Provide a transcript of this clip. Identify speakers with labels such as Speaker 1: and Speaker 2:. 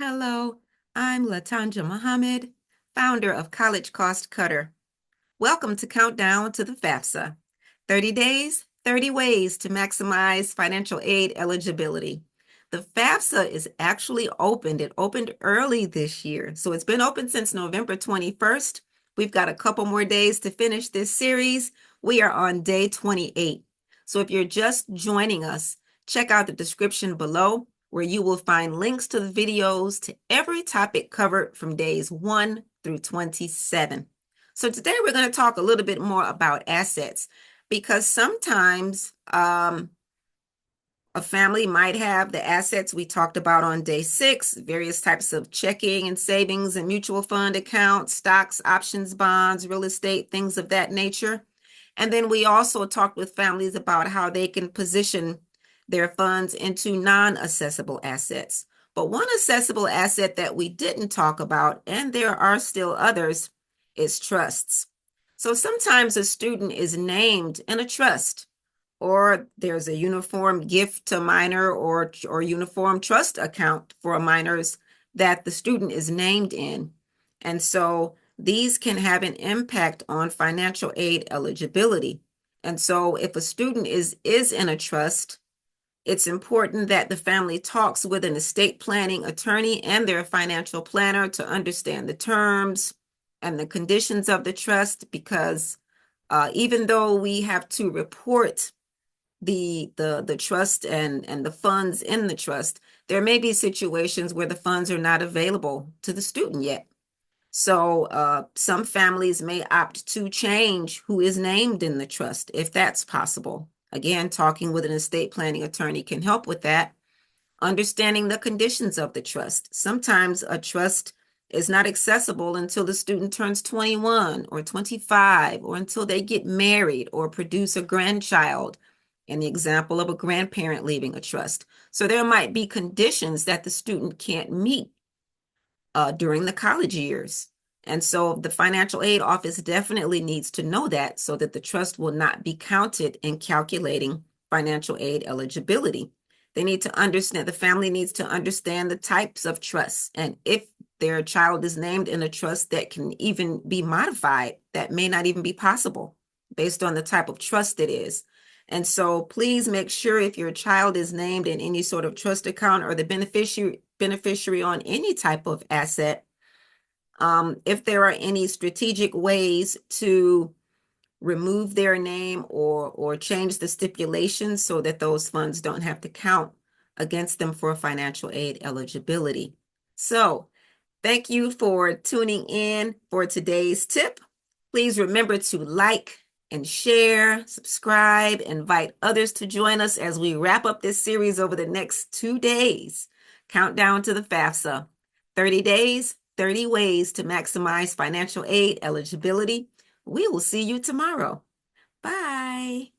Speaker 1: Hello, I'm Latanja Muhammad, founder of College Cost Cutter. Welcome to Countdown to the FAFSA. 30 days, 30 ways to maximize financial aid eligibility. The FAFSA is actually opened. It opened early this year, so it's been open since November 21st. We've got a couple more days to finish this series. We are on day 28. So if you're just joining us, check out the description below where you will find links to the videos to every topic covered from days 1 through 27. So today we're going to talk a little bit more about assets because sometimes a family might have the assets we talked about on day 6, various types of checking and savings and mutual fund accounts, stocks, options, bonds, real estate, things of that nature. And then we also talked with families about how they can position their funds into non-assessable assets. But one assessable asset that we didn't talk about, and there are still others, is trusts. So sometimes a student is named in a trust, or there's a uniform gift to minor or uniform trust account for minors that the student is named in. And so these can have an impact on financial aid eligibility. And so if a student is in a trust, it's important that the family talks with an estate planning attorney and their financial planner to understand the terms and the conditions of the trust, because even though we have to report the trust and the funds in the trust, there may be situations where the funds are not available to the student yet. So some families may opt to change who is named in the trust, if that's possible. Again, talking with an estate planning attorney can help with that. Understanding the conditions of the trust. Sometimes a trust is not accessible until the student turns 21 or 25, or until they get married or produce a grandchild, in the example of a grandparent leaving a trust. So there might be conditions that the student can't meet during the college years. And so the financial aid office definitely needs to know that so that the trust will not be counted in calculating financial aid eligibility. They need to understand, the family needs to understand the types of trusts. And if their child is named in a trust that can even be modified, that may not even be possible based on the type of trust it is. And so please make sure if your child is named in any sort of trust account or the beneficiary on any type of asset, if there are any strategic ways to remove their name or change the stipulations so that those funds don't have to count against them for financial aid eligibility. So thank you for tuning in for today's tip. Please remember to like and share, subscribe, invite others to join us as we wrap up this series over the next 2 days. Countdown to the FAFSA. 30 days, 30 ways to maximize financial aid eligibility. We will see you tomorrow. Bye.